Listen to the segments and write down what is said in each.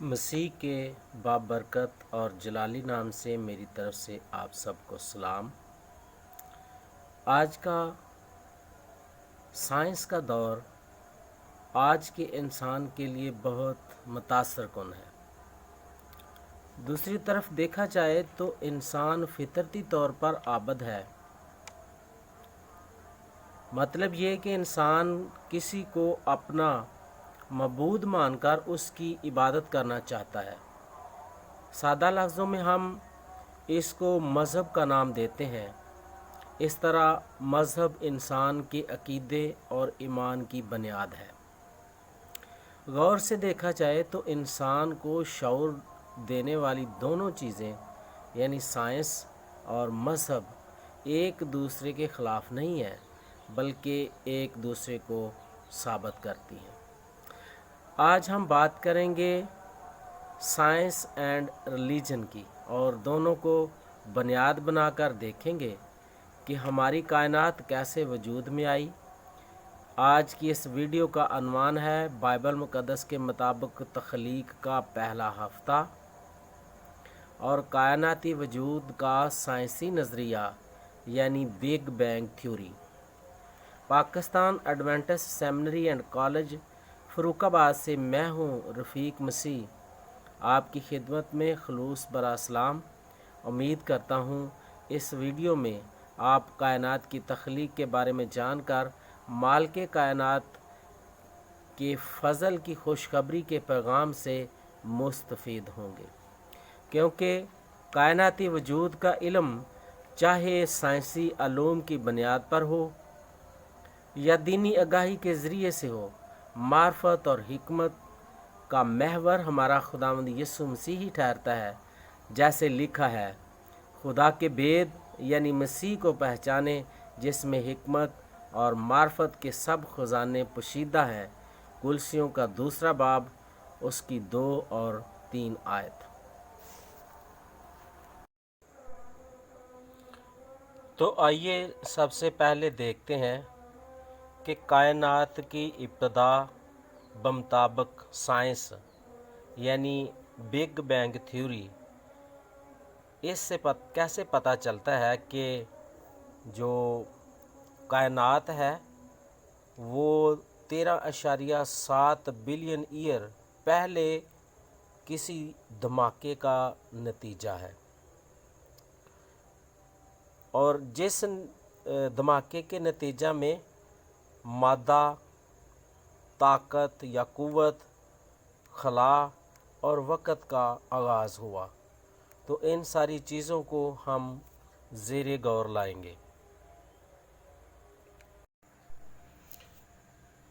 مسیح کے بابرکت اور جلالی نام سے میری طرف سے آپ سب کو سلام۔ آج کا سائنس کا دور آج کے انسان کے لیے بہت متاثر کن ہے۔ دوسری طرف دیکھا جائے تو انسان فطرتی طور پر عابد ہے۔ مطلب یہ کہ انسان کسی کو اپنا معبود مان کر اس کی عبادت کرنا چاہتا ہے۔ سادہ لفظوں میں ہم اس کو مذہب کا نام دیتے ہیں۔ اس طرح مذہب انسان کے عقیدے اور ایمان کی بنیاد ہے۔ غور سے دیکھا جائے تو انسان کو شعور دینے والی دونوں چیزیں یعنی سائنس اور مذہب ایک دوسرے کے خلاف نہیں ہیں بلکہ ایک دوسرے کو ثابت کرتی ہیں۔ آج ہم بات کریں گے سائنس اینڈ ریلیجن کی اور دونوں کو بنیاد بنا کر دیکھیں گے کہ ہماری کائنات کیسے وجود میں آئی۔ آج کی اس ویڈیو کا عنوان ہے بائبل مقدس کے مطابق تخلیق کا پہلا ہفتہ اور کائناتی وجود کا سائنسی نظریہ یعنی big bang theory. Pakistan Adventist seminary and college Farrukhabad سے میں ہوں رفیق مسیح آپ کی خدمت میں خلوص برا سلام۔ امید کرتا ہوں اس ویڈیو میں آپ کائنات کی تخلیق کے بارے میں جان کر مالک کائنات کے فضل کی خوشخبری کے پیغام سے مستفید ہوں گے، کیونکہ کائناتی وجود کا علم چاہے سائنسی علوم کی بنیاد پر ہو یا دینی آگاہی کے ذریعے سے ہو، معرفت اور حکمت کا محور ہمارا خداوند یسوع مسیح ہی ٹھہرتا ہے۔ جیسے لکھا ہے، خدا کے بید یعنی مسیح کو پہچانے جس میں حکمت اور معرفت کے سب خزانے پوشیدہ ہیں۔ کلسیوں کا 2 باب اس کی 2 اور 3 آیت۔ تو آئیے سب سے پہلے دیکھتے ہیں کہ کائنات کی ابتدا بمطابق سائنس یعنی بگ بینگ تھیوری اس سے کیسے پتہ چلتا ہے کہ جو کائنات ہے وہ 13.7 بلین ایئر پہلے کسی دھماکے کا نتیجہ ہے، اور جس دھماکے کے نتیجہ میں مادہ، طاقت یا قوت، خلا اور وقت کا آغاز ہوا۔ تو ان ساری چیزوں کو ہم زیر غور لائیں گے۔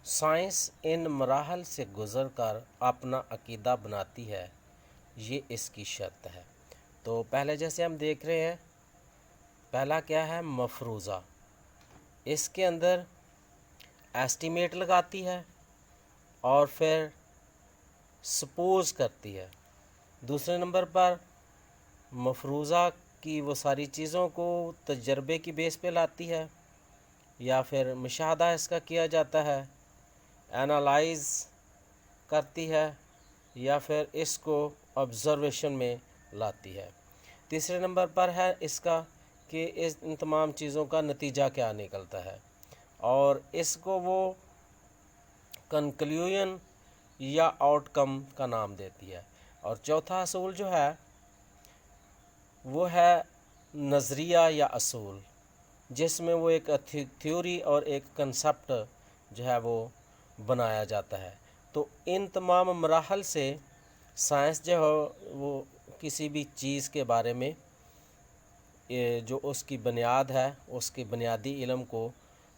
سائنس ان مراحل سے گزر کر اپنا عقیدہ بناتی ہے، یہ اس کی شرط ہے۔ تو پہلے جیسے ہم دیکھ رہے ہیں، پہلا کیا ہے؟ مفروضہ۔ اس کے اندر ایسٹیمیٹ لگاتی ہے اور پھر سپوز کرتی ہے۔ دوسرے نمبر پر مفروضہ کی وہ ساری چیزوں کو تجربے کی بیس پہ لاتی ہے، یا پھر مشاہدہ اس کا کیا جاتا ہے، اینالائز کرتی ہے، یا پھر اس کو آبزرویشن میں لاتی ہے۔ تیسرے نمبر پر ہے اس کا کہ ان تمام چیزوں کا نتیجہ کیا نکلتا ہے، اور اس کو وہ کنکلیوژن یا آؤٹ کم کا نام دیتی ہے۔ اور چوتھا اصول جو ہے وہ ہے نظریہ یا اصول، جس میں وہ ایک تھیوری اور ایک کنسپٹ جو ہے وہ بنایا جاتا ہے۔ تو ان تمام مراحل سے سائنس جو ہے وہ کسی بھی چیز کے بارے میں جو اس کی بنیاد ہے، اس کی بنیادی علم کو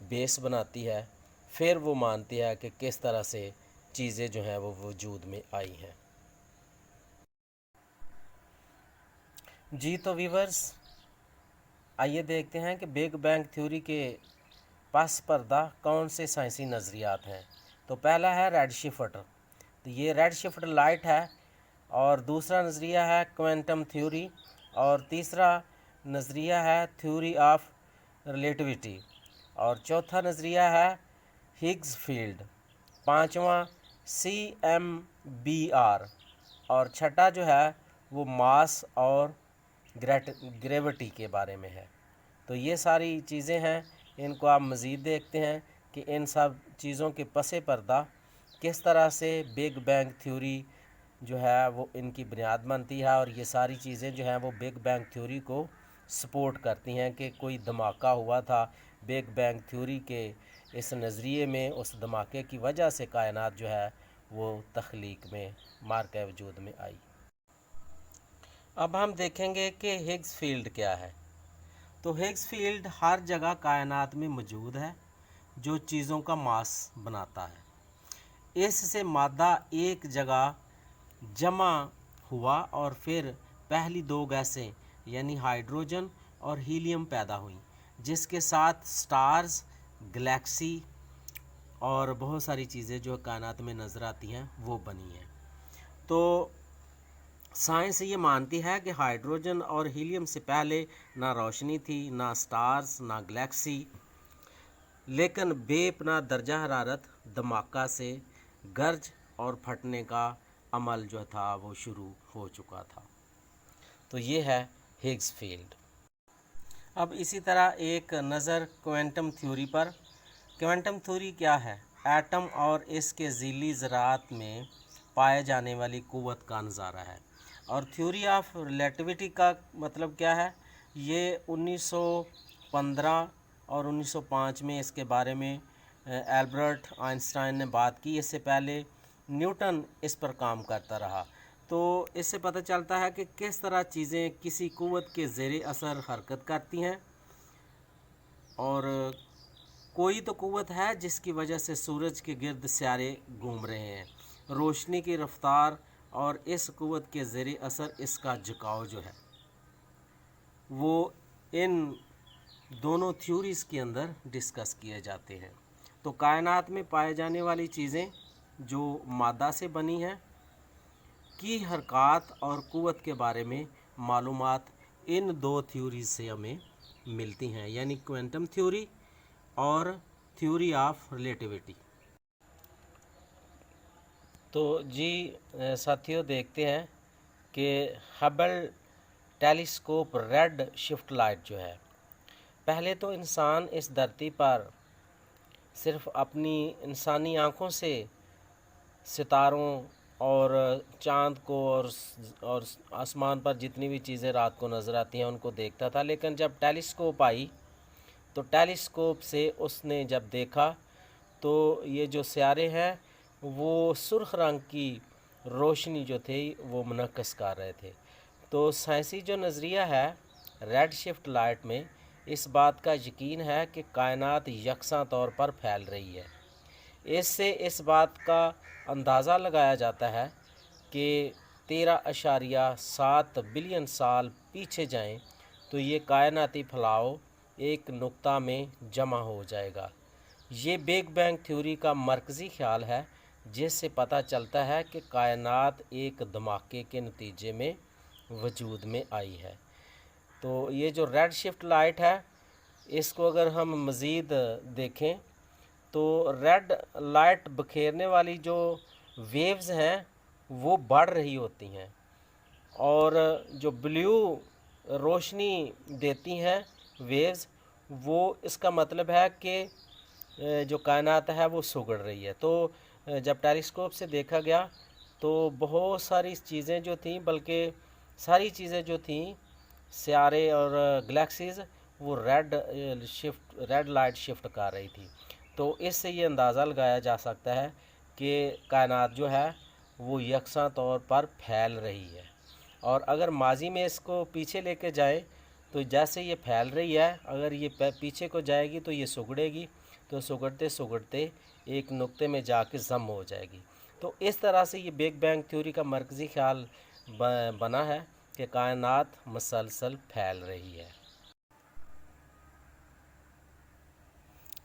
بیس بناتی ہے، پھر وہ مانتی ہے کہ کس طرح سے چیزیں جو ہیں وہ وجود میں آئی ہیں۔ جی تو ویورز، آئیے دیکھتے ہیں کہ بگ بینگ تھیوری کے پس پردہ کون سے سائنسی نظریات ہیں۔ تو پہلا ہے ریڈ شفٹ۔ تو یہ ریڈ شفٹ لائٹ ہے، اور دوسرا نظریہ ہے کوانٹم تھیوری، اور تیسرا نظریہ ہے تھیوری آف ریلیٹیوٹی، اور چوتھا نظریہ ہے ہگز فیلڈ، پانچواں CMBR، اور چھٹا جو ہے وہ ماس اور گریوٹی کے بارے میں ہے۔ تو یہ ساری چیزیں ہیں، ان کو آپ مزید دیکھتے ہیں کہ ان سب چیزوں کے پس پردہ کس طرح سے بگ بینگ تھیوری جو ہے وہ ان کی بنیاد بنتی ہے، اور یہ ساری چیزیں جو ہیں وہ بگ بینگ تھیوری کو سپورٹ کرتی ہیں کہ کوئی دھماکہ ہوا تھا بگ بینگ تھیوری کے اس نظریے میں، اس دھماکے کی وجہ سے کائنات جو ہے وہ تخلیق میں مارکہ وجود میں آئی۔ اب ہم دیکھیں گے کہ ہگز فیلڈ کیا ہے۔ تو ہگز فیلڈ ہر جگہ کائنات میں موجود ہے جو چیزوں کا ماس بناتا ہے۔ اس سے مادہ ایک جگہ جمع ہوا اور پھر پہلی دو گیسیں یعنی ہائیڈروجن اور ہیلیم پیدا ہوئیں، جس کے ساتھ سٹارز، گلیکسی اور بہت ساری چیزیں جو کائنات میں نظر آتی ہیں وہ بنی ہیں۔ تو سائنس یہ مانتی ہے کہ ہائیڈروجن اور ہیلیم سے پہلے نہ روشنی تھی، نہ سٹارز، نہ گلیکسی، لیکن بے پناہ درجہ حرارت دھماکہ سے گرج اور پھٹنے کا عمل جو تھا وہ شروع ہو چکا تھا۔ تو یہ ہے ہگز فیلڈ۔ اب اسی طرح ایک نظر کوانٹم تھیوری پر۔ کوانٹم تھیوری کیا ہے؟ ایٹم اور اس کے ذیلی ذرات میں پائے جانے والی قوت کا نظارہ ہے۔ اور تھیوری آف ریلیٹیوٹی کا مطلب کیا ہے؟ یہ 1915 اور 1905 میں اس کے بارے میں البرٹ آئنسٹائن نے بات کی، اس سے پہلے نیوٹن اس پر کام کرتا رہا۔ تو اس سے پتہ چلتا ہے کہ کس طرح چیزیں کسی قوت کے زیر اثر حرکت کرتی ہیں، اور کوئی تو قوت ہے جس کی وجہ سے سورج کے گرد سیارے گھوم رہے ہیں، روشنی کی رفتار اور اس قوت کے زیر اثر اس کا جھکاؤ جو ہے وہ ان دونوں تھیوریز کے اندر ڈسکس کیے جاتے ہیں۔ تو کائنات میں پائے جانے والی چیزیں جو مادہ سے بنی ہیں کی حرکات اور قوت کے بارے میں معلومات ان دو تھیوریز سے ہمیں ملتی ہیں، یعنی کوانٹم تھیوری اور تھیوری آف ریلیٹیوٹی۔ تو جی ساتھیوں، دیکھتے ہیں کہ Hubble telescope red shift light جو ہے، پہلے تو انسان اس دھرتی پر صرف اپنی انسانی آنکھوں سے ستاروں اور چاند کو اور آسمان پر جتنی بھی چیزیں رات کو نظر آتی ہیں ان کو دیکھتا تھا، لیکن جب ٹیلیسکوپ آئی تو ٹیلیسکوپ سے اس نے جب دیکھا تو یہ جو سیارے ہیں وہ سرخ رنگ کی روشنی جو تھی وہ منعکس کر رہے تھے۔ تو سائنسی جو نظریہ ہے ریڈ شفٹ لائٹ میں، اس بات کا یقین ہے کہ کائنات یکساں طور پر پھیل رہی ہے۔ اس سے اس بات کا اندازہ لگایا جاتا ہے کہ 13.7 بلین سال پیچھے جائیں تو یہ کائناتی پھیلاؤ ایک نقطہ میں جمع ہو جائے گا۔ یہ بگ بینگ تھیوری کا مرکزی خیال ہے، جس سے پتہ چلتا ہے کہ کائنات ایک دھماکے کے نتیجے میں وجود میں آئی ہے۔ تو یہ جو ریڈ شفٹ لائٹ ہے، اس کو اگر ہم مزید دیکھیں تو ریڈ لائٹ بکھیرنے والی جو ویوز ہیں وہ بڑھ رہی ہوتی ہیں، اور جو بلیو روشنی دیتی ہیں ویوز، وہ اس کا مطلب ہے کہ جو کائنات ہے وہ سگڑ رہی ہے۔ تو جب ٹیلیسکوپ سے دیکھا گیا تو بہت ساری چیزیں جو تھیں، بلکہ ساری چیزیں جو تھیں سیارے اور گلیکسیز، وہ ریڈ لائٹ شفٹ کر رہی تھی۔ تو اس سے یہ اندازہ لگایا جا سکتا ہے کہ کائنات جو ہے وہ یکساں طور پر پھیل رہی ہے، اور اگر ماضی میں اس کو پیچھے لے کے جائیں تو جیسے یہ پھیل رہی ہے، اگر یہ پیچھے کو جائے گی تو یہ سگڑے گی، تو سگڑتے سگڑتے ایک نقطے میں جا کے ضم ہو جائے گی۔ تو اس طرح سے یہ بگ بینگ تھیوری کا مرکزی خیال بنا ہے کہ کائنات مسلسل پھیل رہی ہے۔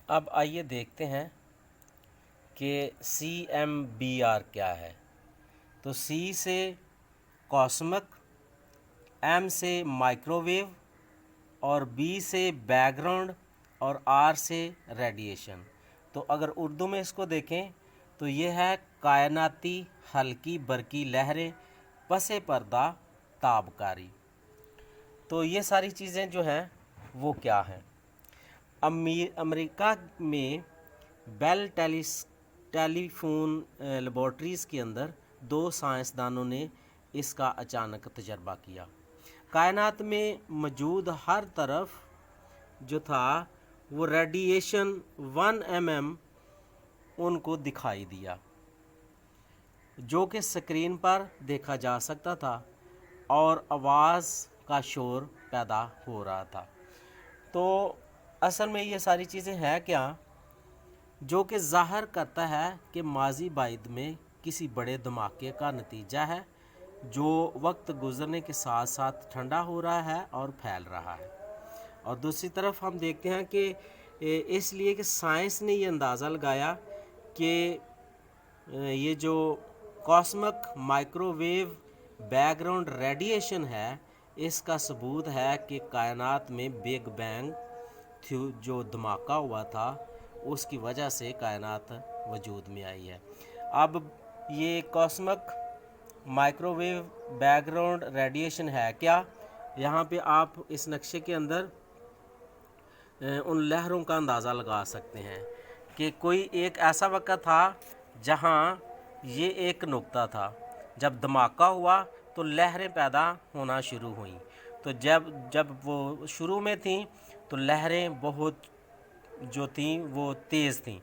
اب آئیے دیکھتے ہیں کہ CMBR کیا ہے۔ تو C سے کاسمک، M سے مائکرو ویو، اور B سے بیک گراؤنڈ، اور R سے ریڈیشن۔ تو اگر اردو میں اس کو دیکھیں تو یہ ہے کائناتی ہلکی برقی لہریں پس پردہ تابکاری۔ تو یہ ساری چیزیں جو ہیں وہ کیا ہیں؟ امریکہ میں بیل ٹیلی فون لیبارٹریز کے اندر 2 سائنسدانوں نے اس کا اچانک تجربہ کیا۔ کائنات میں موجود ہر طرف جو تھا وہ ریڈیشن 1 mm ان کو دکھائی دیا، جو کہ سکرین پر دیکھا جا سکتا تھا اور آواز کا شور پیدا ہو رہا تھا۔ تو اصل میں یہ ساری چیزیں ہیں کیا؟ جو کہ ظاہر کرتا ہے کہ ماضی بعید میں کسی بڑے دھماکے کا نتیجہ ہے جو وقت گزرنے کے ساتھ ساتھ ٹھنڈا ہو رہا ہے اور پھیل رہا ہے۔ اور دوسری طرف ہم دیکھتے ہیں کہ اس لیے کہ سائنس نے یہ اندازہ لگایا کہ یہ جو cosmic microwave background radiation ہے، اس کا ثبوت ہے کہ کائنات میں بگ بینگ جو دھماکہ ہوا تھا اس کی وجہ سے کائنات وجود میں آئی ہے۔ اب یہ cosmic microwave background radiation ہے کیا؟ یہاں پہ آپ اس نقشے کے اندر ان لہروں کا اندازہ لگا سکتے ہیں کہ کوئی ایک ایسا وقت تھا جہاں یہ ایک نقطہ تھا، جب دھماکہ ہوا تو لہریں پیدا ہونا شروع ہوئیں۔ تو جب وہ شروع میں تھیں تو لہریں بہت جو تھیں وہ تیز تھیں،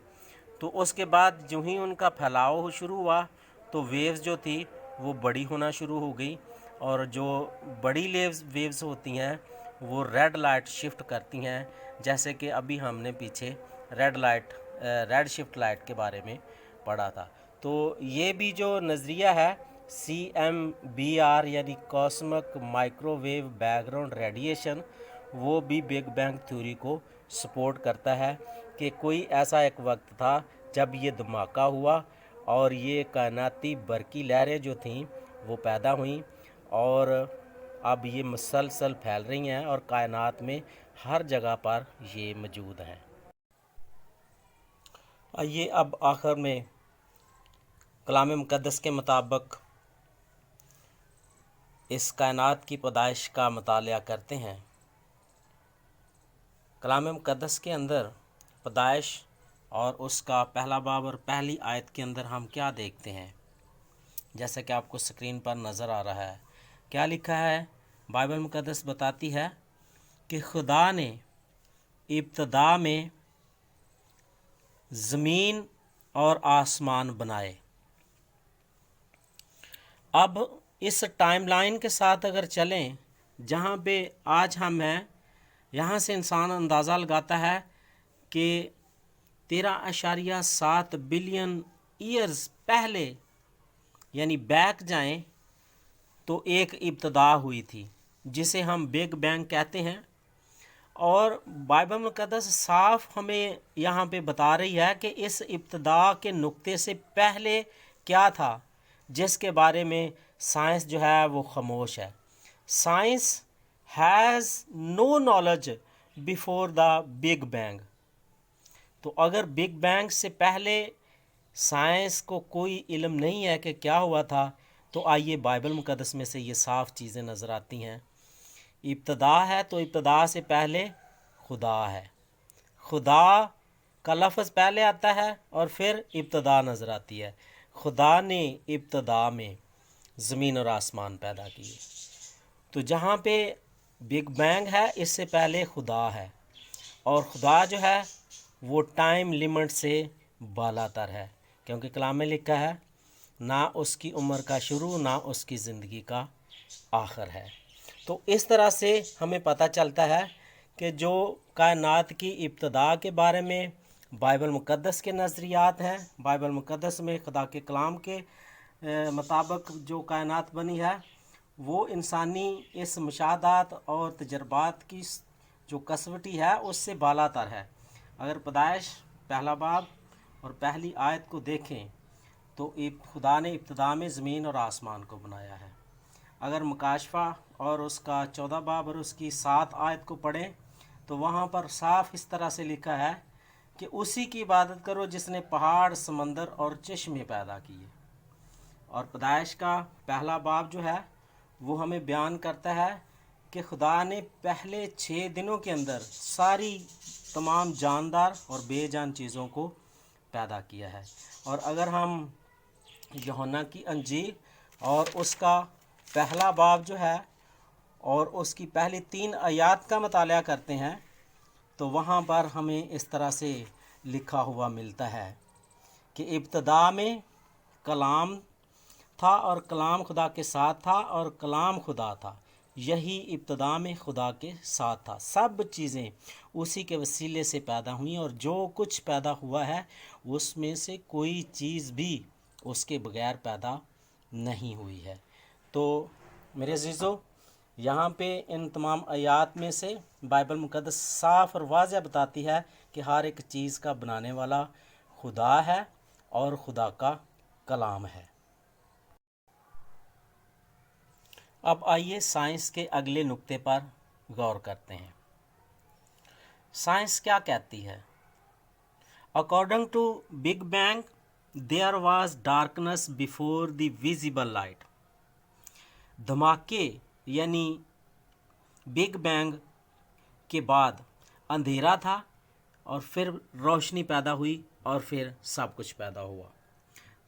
تو اس کے بعد جو ہی ان کا پھیلاؤ شروع ہوا تو ویوز جو تھی وہ بڑی ہونا شروع ہو گئی، اور جو بڑی ویوز ہوتی ہیں وہ ریڈ لائٹ شفٹ کرتی ہیں، جیسے کہ ابھی ہم نے پیچھے ریڈ شفٹ لائٹ کے بارے میں پڑھا تھا۔ تو یہ بھی جو نظریہ ہے CMBR یعنی cosmic microwave background radiation, وہ بھی بگ بینگ تھیوری کو سپورٹ کرتا ہے کہ کوئی ایسا ایک وقت تھا جب یہ دھماکہ ہوا اور یہ کائناتی برقی لہریں جو تھیں وہ پیدا ہوئیں، اور اب یہ مسلسل پھیل رہی ہیں اور کائنات میں ہر جگہ پر یہ موجود ہیں۔ آئیے اب آخر میں کلام مقدس کے مطابق اس کائنات کی پیدائش کا مطالعہ کرتے ہیں۔ کلام مقدس کے اندر پیدائش اور اس کا پہلا باب اور پہلی آیت کے اندر ہم کیا دیکھتے ہیں؟ جیسا کہ آپ کو سکرین پر نظر آ رہا ہے، کیا لکھا ہے؟ بائبل مقدس بتاتی ہے کہ خدا نے ابتدا میں زمین اور آسمان بنائے۔ اب اس ٹائم لائن کے ساتھ اگر چلیں جہاں پہ آج ہم ہیں، یہاں سے انسان اندازہ لگاتا ہے کہ 13.7 بلین ایئرز پہلے یعنی بیک جائیں تو ایک ابتدا ہوئی تھی جسے ہم بگ بینگ کہتے ہیں، اور بائبل مقدس صاف ہمیں یہاں پہ بتا رہی ہے کہ اس ابتدا کے نقطے سے پہلے کیا تھا، جس کے بارے میں سائنس جو ہے وہ خاموش ہے۔ Science has no knowledge before the big bang. تو اگر بگ بینگ سے پہلے سائنس کو کوئی علم نہیں ہے کہ کیا ہوا تھا، تو آئیے بائبل مقدس میں سے یہ صاف چیزیں نظر آتی ہیں۔ ابتدا ہے تو ابتدا سے پہلے خدا ہے، خدا کا لفظ پہلے آتا ہے اور پھر ابتدا نظر آتی ہے۔ خدا نے ابتدا میں زمین اور آسمان پیدا کیے۔ تو جہاں پہ بگ بینگ ہے اس سے پہلے خدا ہے، اور خدا جو ہے وہ ٹائم لیمٹ سے بالا تر ہے، کیونکہ کلام میں لکھا ہے نہ اس کی عمر کا شروع نہ اس کی زندگی کا آخر ہے۔ تو اس طرح سے ہمیں پتہ چلتا ہے کہ جو کائنات کی ابتدا کے بارے میں بائبل مقدس کے نظریات ہیں، بائبل مقدس میں خدا کے کلام کے مطابق جو کائنات بنی ہے، وہ انسانی اس مشاہدات اور تجربات کی جو کسوٹی ہے اس سے بالا تر ہے۔ اگر پیدائش پہلا باب اور پہلی آیت کو دیکھیں تو خدا نے ابتدا میں زمین اور آسمان کو بنایا ہے۔ اگر مکاشفہ اور اس کا 14 باب اور اس کی 7 آیت کو پڑھیں تو وہاں پر صاف اس طرح سے لکھا ہے کہ اسی کی عبادت کرو جس نے پہاڑ، سمندر اور چشمے پیدا کیے، اور پیدائش کا پہلا باب جو ہے وہ ہمیں بیان کرتا ہے کہ خدا نے پہلے 6 دنوں کے اندر ساری تمام جاندار اور بے جان چیزوں کو پیدا کیا ہے۔ اور اگر ہم یوحنا کی انجیل اور اس کا پہلا باب جو ہے اور اس کی پہلی 3 آیات کا مطالعہ کرتے ہیں تو وہاں پر ہمیں اس طرح سے لکھا ہوا ملتا ہے کہ ابتدا میں کلام تھا اور کلام خدا کے ساتھ تھا اور کلام خدا تھا، یہی ابتدا میں خدا کے ساتھ تھا۔ سب چیزیں اسی کے وسیلے سے پیدا ہوئیں اور جو کچھ پیدا ہوا ہے اس میں سے کوئی چیز بھی اس کے بغیر پیدا نہیں ہوئی ہے۔ تو میرے عزیزو، یہاں پہ ان تمام آیات میں سے بائبل مقدس صاف اور واضح بتاتی ہے کہ ہر ایک چیز کا بنانے والا خدا ہے اور خدا کا کلام ہے۔ اب آئیے سائنس کے اگلے نقطے پر غور کرتے ہیں۔ سائنس کیا کہتی ہے؟ According to big bang there was darkness before the visible light. دھماکے یعنی بگ بینگ کے بعد اندھیرا تھا اور پھر روشنی پیدا ہوئی اور پھر سب کچھ پیدا ہوا۔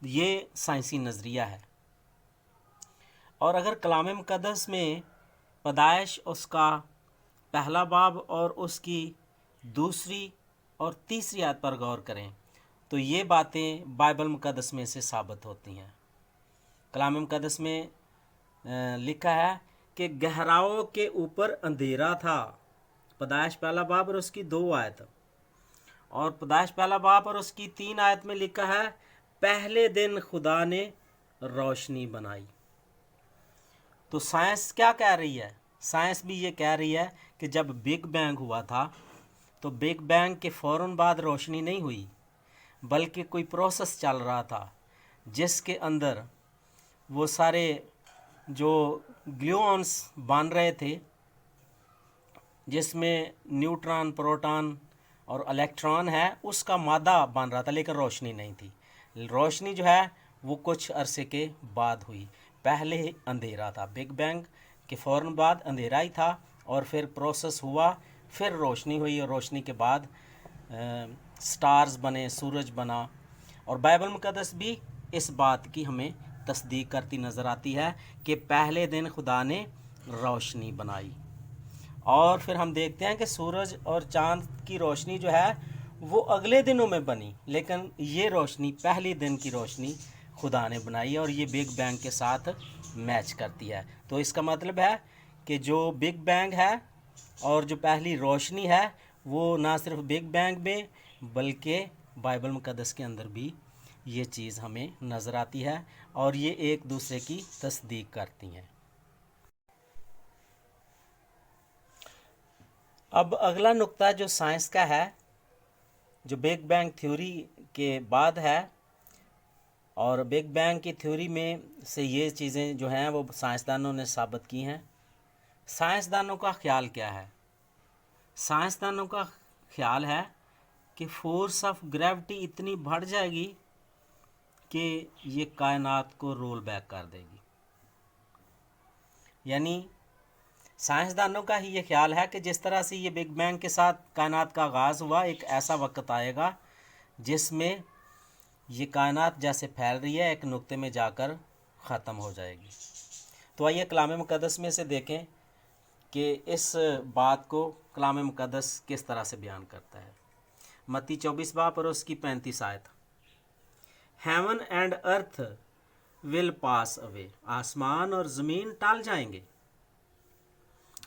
یہ سائنسی نظریہ ہے۔ اور اگر کلام مقدس میں پیدائش اس کا پہلا باب اور اس کی دوسری اور تیسری آیت پر غور کریں تو یہ باتیں بائبل مقدس میں سے ثابت ہوتی ہیں۔ کلام مقدس میں لکھا ہے کہ گہراؤں کے اوپر اندھیرا تھا، پیدائش پہلا باب اور اس کی 2 آیت، اور پیدائش پہلا باب اور اس کی 3 آیت میں لکھا ہے پہلے دن خدا نے روشنی بنائی۔ تو سائنس کیا کہہ رہی ہے؟ سائنس بھی یہ کہہ رہی ہے کہ جب بگ بینگ ہوا تھا تو بگ بینگ کے فوراً بعد روشنی نہیں ہوئی، بلکہ کوئی پروسیس چل رہا تھا جس کے اندر وہ سارے جو گلیونز بن رہے تھے، جس میں نیوٹران، پروٹون اور الیکٹران ہے، اس کا مادہ بن رہا تھا لیکن روشنی نہیں تھی۔ روشنی جو ہے وہ کچھ عرصے کے بعد ہوئی، پہلے اندھیرا تھا، بگ بینگ کے فوراً بعد اندھیرا ہی تھا اور پھر پروسیس ہوا، پھر روشنی ہوئی اور روشنی کے بعد سٹارز بنے، سورج بنا۔ اور بائبل مقدس بھی اس بات کی ہمیں تصدیق کرتی نظر آتی ہے کہ پہلے دن خدا نے روشنی بنائی۔ اور پھر ہم دیکھتے ہیں کہ سورج اور چاند کی روشنی جو ہے وہ اگلے دنوں میں بنی، لیکن یہ روشنی پہلی دن کی روشنی خدا نے بنائی اور یہ بگ بینگ کے ساتھ میچ کرتی ہے۔ تو اس کا مطلب ہے کہ جو بگ بینگ ہے اور جو پہلی روشنی ہے وہ نہ صرف بگ بینگ میں بلکہ بائبل مقدس کے اندر بھی یہ چیز ہمیں نظر آتی ہے اور یہ ایک دوسرے کی تصدیق کرتی ہیں۔ اب اگلا نقطہ جو سائنس کا ہے، جو بگ بینگ تھیوری کے بعد ہے، اور بگ بینگ کی تھیوری میں سے یہ چیزیں جو ہیں وہ سائنسدانوں نے ثابت کی ہیں۔ سائنسدانوں کا خیال کیا ہے؟ سائنسدانوں کا خیال ہے کہ فورس آف گریوٹی اتنی بڑھ جائے گی کہ یہ کائنات کو رول بیک کر دے گی۔ یعنی سائنسدانوں کا ہی یہ خیال ہے کہ جس طرح سے یہ بگ بینگ کے ساتھ کائنات کا آغاز ہوا، ایک ایسا وقت آئے گا جس میں یہ کائنات جیسے پھیل رہی ہے ایک نقطے میں جا کر ختم ہو جائے گی۔ تو آئیے کلام مقدس میں سے دیکھیں کہ اس بات کو کلام مقدس کس طرح سے بیان کرتا ہے۔ متی 24 باب اور اس کی 35 آیت۔ ہیون اینڈ ارتھ ول پاس اوے، آسمان اور زمین ٹل جائیں گے۔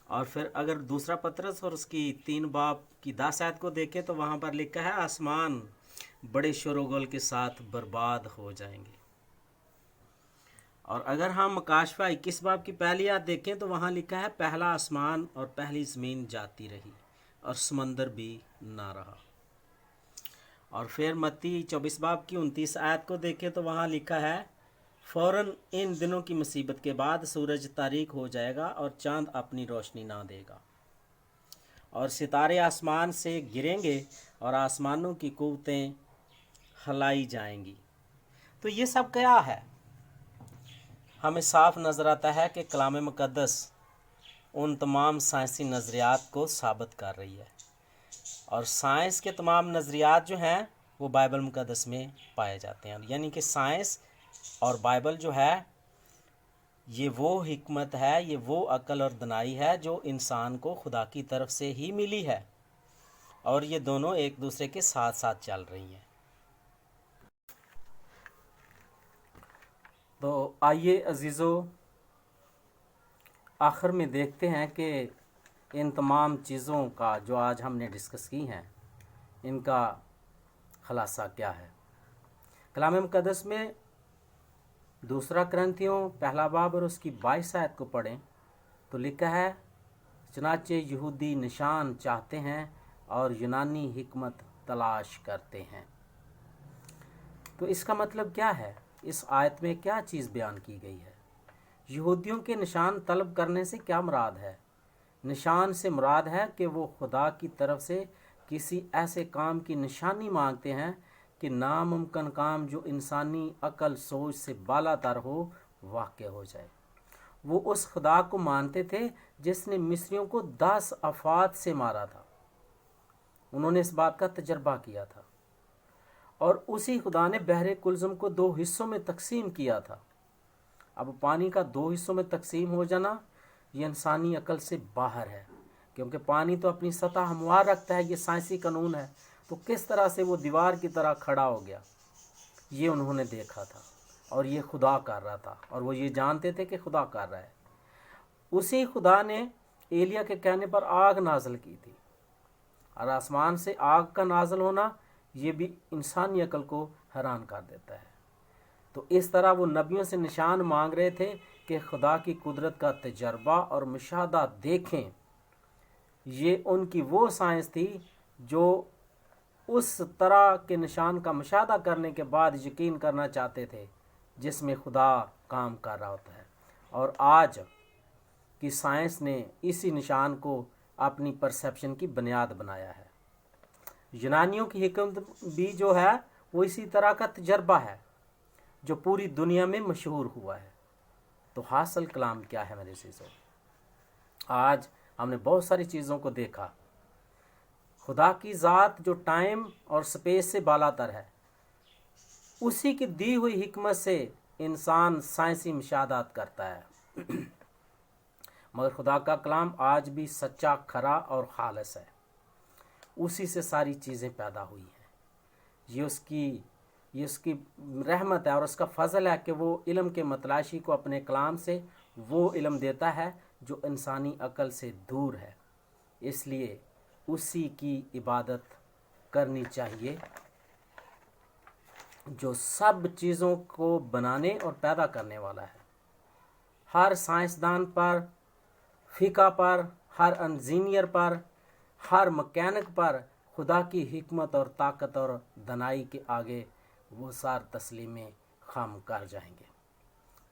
اور پھر اگر دوسرا پطرس اور اس کی 3 باب کی 10 آیت کو دیکھیں تو وہاں پر لکھا ہے آسمان بڑے شور و غل کے ساتھ برباد ہو جائیں گے۔ اور اگر ہم مکاشفہ 21 باب کی پہلی آیت دیکھیں تو وہاں لکھا ہے پہلا آسمان اور پہلی زمین جاتی رہی اور سمندر بھی نہ رہا۔ اور پھر متی 24 باب کی 29 آیت کو دیکھیں تو وہاں لکھا ہے فوراً ان دنوں کی مصیبت کے بعد سورج تاریک ہو جائے گا اور چاند اپنی روشنی نہ دے گا اور ستارے آسمان سے گریں گے اور آسمانوں کی قوتیں ہلائی جائیں گی۔ تو یہ سب کیا ہے؟ ہمیں صاف نظر آتا ہے کہ کلام مقدس ان تمام سائنسی نظریات کو ثابت کر رہی ہے، اور سائنس کے تمام نظریات جو ہیں وہ بائبل مقدس میں پائے جاتے ہیں، یعنی کہ سائنس اور بائبل جو ہے یہ وہ حکمت ہے، یہ وہ عقل اور دانائی ہے جو انسان کو خدا کی طرف سے ہی ملی ہے، اور یہ دونوں ایک دوسرے کے ساتھ ساتھ چل رہی ہیں۔ تو آئیے عزیزو، آخر میں دیکھتے ہیں کہ ان تمام چیزوں کا جو آج ہم نے ڈسکس کی ہیں ان کا خلاصہ کیا ہے۔ کلام مقدس میں دوسرا کرنتھیوں پہلا باب اور اس کی 22 آیت کو پڑھیں تو لکھا ہے، چنانچہ یہودی نشان چاہتے ہیں اور یونانی حکمت تلاش کرتے ہیں۔ تو اس کا مطلب کیا ہے؟ اس آیت میں کیا چیز بیان کی گئی ہے؟ یہودیوں کے نشان طلب کرنے سے کیا مراد ہے؟ نشان سے مراد ہے کہ وہ خدا کی طرف سے کسی ایسے کام کی نشانی مانگتے ہیں کہ ناممکن کام جو انسانی عقل سوچ سے بالا تر ہو واقع ہو جائے۔ وہ اس خدا کو مانتے تھے جس نے مصریوں کو 10 آفات سے مارا تھا، انہوں نے اس بات کا تجربہ کیا تھا، اور اسی خدا نے بحر کلزم کو 2 حصوں میں تقسیم کیا تھا۔ اب پانی کا 2 حصوں میں تقسیم ہو جانا یہ انسانی عقل سے باہر ہے، کیونکہ پانی تو اپنی سطح ہموار رکھتا ہے، یہ سائنسی قانون ہے، تو کس طرح سے وہ دیوار کی طرح کھڑا ہو گیا؟ یہ انہوں نے دیکھا تھا، اور یہ خدا کر رہا تھا، اور وہ یہ جانتے تھے کہ خدا کر رہا ہے۔ اسی خدا نے ایلیا کے کہنے پر آگ نازل کی تھی، اور آسمان سے آگ کا نازل ہونا یہ بھی انسانی عقل کو حیران کر دیتا ہے۔ تو اس طرح وہ نبیوں سے نشان مانگ رہے تھے کہ خدا کی قدرت کا تجربہ اور مشاہدہ دیکھیں۔ یہ ان کی وہ سائنس تھی جو اس طرح کے نشان کا مشاہدہ کرنے کے بعد یقین کرنا چاہتے تھے جس میں خدا کام کر رہا ہوتا ہے، اور آج کی سائنس نے اسی نشان کو اپنی پرسیپشن کی بنیاد بنایا ہے۔ یونانیوں کی حکمت بھی جو ہے وہ اسی طرح کا تجربہ ہے جو پوری دنیا میں مشہور ہوا ہے۔ تو حاصل کلام کیا ہے میرے عزیزو؟ آج ہم نے بہت ساری چیزوں کو دیکھا۔ خدا کی ذات جو ٹائم اور سپیس سے بالا تر ہے، اسی کی دی ہوئی حکمت سے انسان سائنسی مشاہدات کرتا ہے، مگر خدا کا کلام آج بھی سچا، کھرا اور خالص ہے۔ اسی سے ساری چیزیں پیدا ہوئی ہیں۔ یہ اس کی رحمت ہے اور اس کا فضل ہے کہ وہ علم کے متلاشی کو اپنے کلام سے وہ علم دیتا ہے جو انسانی عقل سے دور ہے۔ اس لیے اسی کی عبادت کرنی چاہیے جو سب چیزوں کو بنانے اور پیدا کرنے والا ہے۔ ہر سائنسدان پر، فقہ پر، ہر انجینئر پر، ہر مکینک پر خدا کی حکمت اور طاقت اور دانائی کے آگے وہ سار تسلیمیں خم کر جائیں گے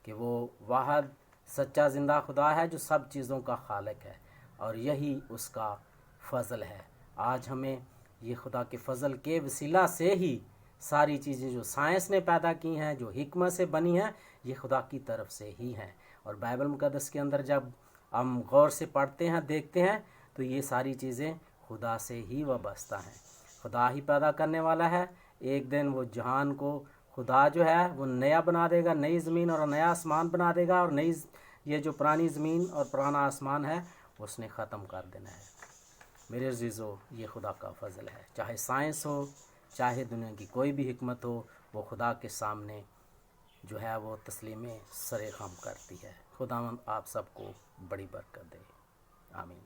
کہ وہ واحد سچا زندہ خدا ہے جو سب چیزوں کا خالق ہے، اور یہی اس کا فضل ہے۔ آج ہمیں یہ خدا کے فضل کے وسیلہ سے ہی ساری چیزیں جو سائنس نے پیدا کی ہیں، جو حکمت سے بنی ہیں، یہ خدا کی طرف سے ہی ہیں۔ اور بائبل مقدس کے اندر جب ہم غور سے پڑھتے ہیں، دیکھتے ہیں، تو یہ ساری چیزیں خدا سے ہی وابستہ ہیں۔ خدا ہی پیدا کرنے والا ہے۔ ایک دن وہ جہان کو خدا جو ہے وہ نیا بنا دے گا، نئی زمین اور نیا آسمان بنا دے گا، اور یہ جو پرانی زمین اور پرانا آسمان ہے اس نے ختم کر دینا ہے۔ میرے عزیزو، یہ خدا کا فضل ہے۔ چاہے سائنس ہو، چاہے دنیا کی کوئی بھی حکمت ہو، وہ خدا کے سامنے جو ہے وہ تسلیمیں سر خم کرتی ہے۔ خداوند آپ سب کو بڑی برکت دے، آمین۔